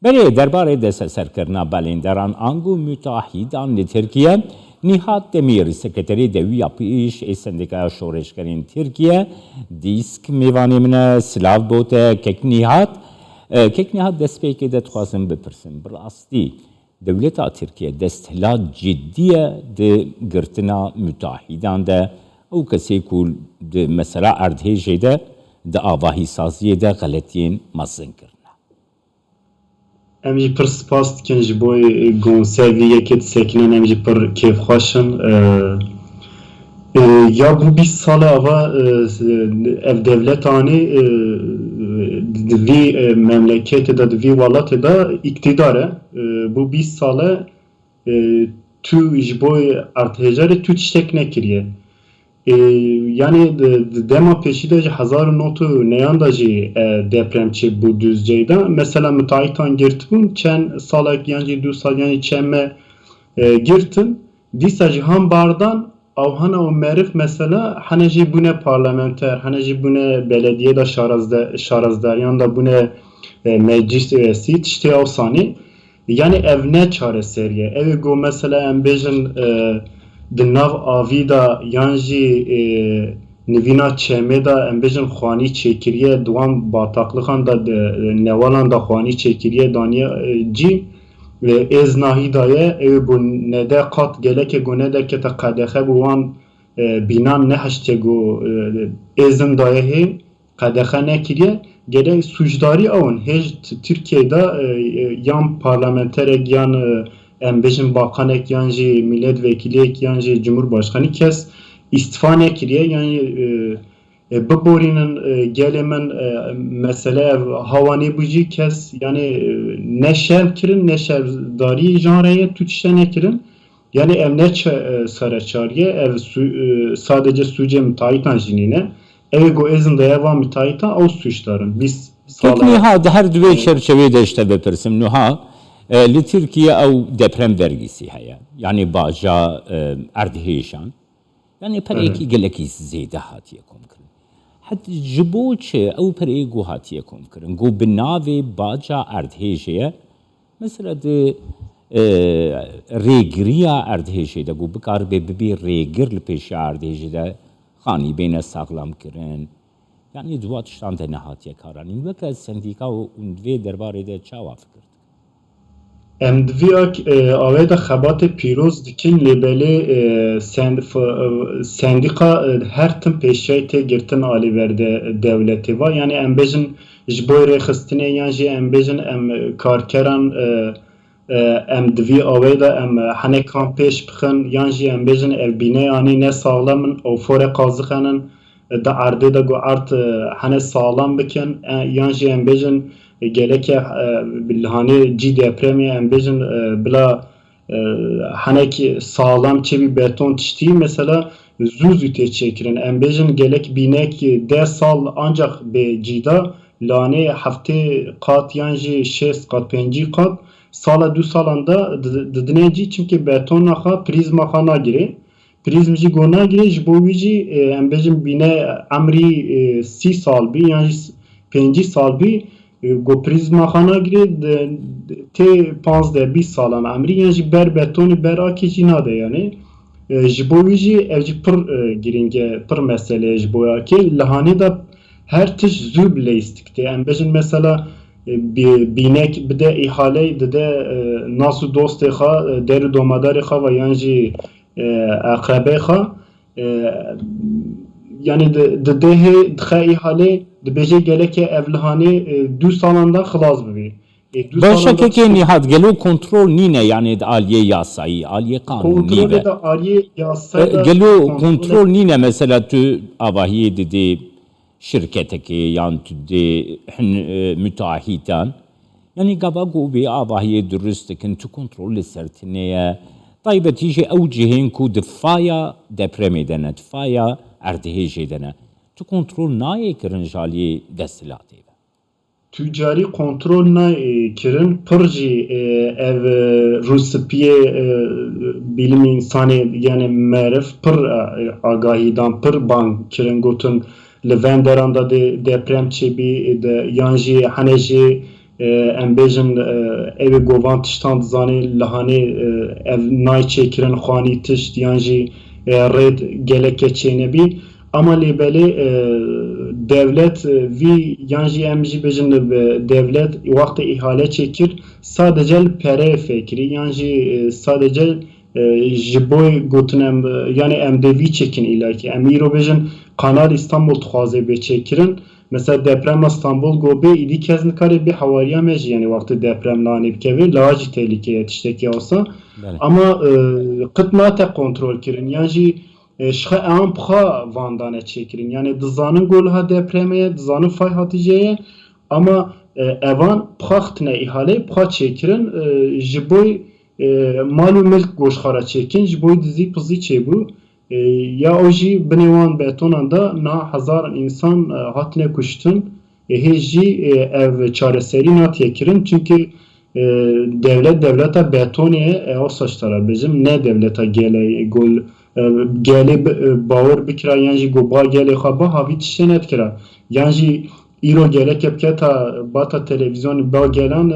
برای درباره دست سرکردن بالندران آنگو متحدان ترکیه نهاد دمیر سکرتری دویا پیش سندیکا شورشگرین ترکیه دیسک میوانی من سلاو بوده کک نهاد دست پیکی ده خوازم بپرسن براستی دولت ترکیه دستهلا جدیه ده گرتنا متحدان ده او کسی کول ده مثلا اردهیجه ده آواهی سازیه ده غلطین مزن کرد. ام جی پر سپاس دکن جی بوی گونسوی یکت سکنن ام جی پر کیف خوشن یا bu 20 ساله اوا ev devletani دوی memleketi da دوی walatı da iktidare bu 20 sale tu ji boy artejari tu çiçek nekiriye yani dema peşide ji hazar notu neyanda ji depremçi bu düzceyde mesela müteahhitan girtbun çen salak yani 2 sal yani çemme girtin disa ji ham bardan avhana o merif mesela hani ji bune parlamenter hani ji bune belediye da şarazdaryan da bune meclis üyesi işte avsani yani ev ne çare seriye ev go mesela embejin د ناو آوی دا یانجی نوینا چمه دا امبیجن خوانی چکریه دوام باتاقلخان دا نوالان دا خوانی چکریه دانیه جی از ناهی دایه او بو نده قط گله که گو نده که تا قدخه بوان بینان نهشته گو ازن دایه هی قدخه نکریه گله سوجداری اون هج ترکیه دا یان پارلمنترک یان embejin bakanek yani milletvekili yani cumhurbaşkanı kes istifa nekiriye yani bu borinin gelemen mesele havani buji kes yani ne şevkirin ne şevdari janreye tutuşa nekirin yani emnet saraçariye ev sadece suce müteahhitan jinine ev go ezin devam müteahhitan o suçların biz sağlayalım. Her düve çerçevede işte bepirsim nuha li Türkiye ev deprem vergisi haya yani baca erdhişan yani pereki geleki zeyde hatiye komkrin hatta jiboçe ev perego hatiye komkrin go binave baca erdhişe mesela de regriya erdhişe de go bikar be regir li peş erdhişe de khani beyne sağlam kirin yani duat ştan de hatiye karanin ve sendika u ve derbare de çava fikir ام دویاک آوید خبات پیروز دکن لیبلی سندیقا هر تم پیشای تی گرتن آلی ورده دولتی و یعنی ام بیجن جبوی رخستنه یعنی ام بیجن ام کارکران ام دوی آویدا ام هنه کام پیش بخن یعنی ام بیجن ال بینه یعنی نه سالمن او فور قازخانن دا عرده دا گو عرد هنه سالم بکن یعنی ام بیجن geleke bilhane ci depremi embejin bila haneki sağlam çevi beton tiştiği mesela zuz üte çekirin embejin gelek binek de sal ancak be cida lane hafte kat yani 6 kat 5 kat sala 2 salanda dedineci çünkü beton naha prizma khana gire prizmci gona gire jbovici embejin bine amri 3 sal bi yani 5 sal bi گو پریزما خانا گری تی 15-20 سالان عمری یعنی بر بتونی بر آکی چی ناده یعنی جبوی جی evci پر giringe پر mesele jboya ki lahani da her tiş züb leistikte en bejin mesela binek bide ihale de nasu doste kha der domadar kha ve yani akrabe kha yani de dehe dha ihale دبیجه گله که اولهانی 2 سالاندا خلاص ببی. باشه که نهاد گلو کنترل نینه یعنی عالیه یاسایی عالیه قانونی کنترل دا عالیه یاسایی گلو کنترل نینه مثلا تو آواهی دیدی شرکتی که یان تو دی müteahhitan yani gaba gobi آواهی درست کن تو کنترل سرتنیه طيب تيجي اوجهين كو دفايا دپرمي دنه دفايا ارتهيجي دنه تو کنترل نایه کرن جالی دستلاتی و تجاری کنترل نایه کرن پرجی ev روسپیه bilim insanı yani merif per agahidan per bank kirin gotun levenderanda de deprem çebi de yanji haneji em bêjin ev govan tiştan dizanê lihanê ev nayê çêkirin xwanî tişt yan jî rêd geleke çênebî ama lêbelê devlet vî yan jî em jî bêjin devlet wextê îhale çêkir sadece li pereyê fêkirî yan jî sadece ji bo gotin em yani em de vî çêkin îlaki em îro bêjin Kanal İstanbul dixwaze bê çêkirin mesela deprema İstanbul gobe îdî kes nikare bê hewariya me jî yani wextê deprem lanê bikeve la jî tehlikeye tiştekî olsa ama qit nate kontrol kirin yan jî şixe em pixwe vandane çêkirin yani dizanin golha depremeye dizanin fay hatîjeye ama evan pixwe xitine îhalê pixwe çêkirin ji bo mal û milk goşxara çêkin ji bo dizî pizî çêbû ya o jî binê wan betonan da na hezaran însan hatine kuştin hê jî ev çareserî natiye kirin çünkü devleta betonê ye ew saçtara bêjim ne devleta gelê gol gelê bawir bikira yan jî goba gelê xwe ba havî tiştê nedikira yan jî îro geleke biketa bata televizyonê ba gelan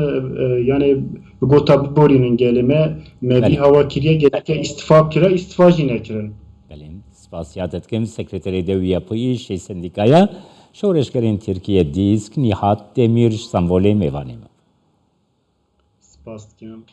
yani gota biborînin gelê me vî hewa kiriye geleke îstifa kira îstifa jî nekirin. Spasiyatet kim Sekreteri Devî Yapîş Sendîkaya Şoreşgerên Tirkiye Dîsk Nihat Demîr Sambolê Mêvanê me. Spas dikim.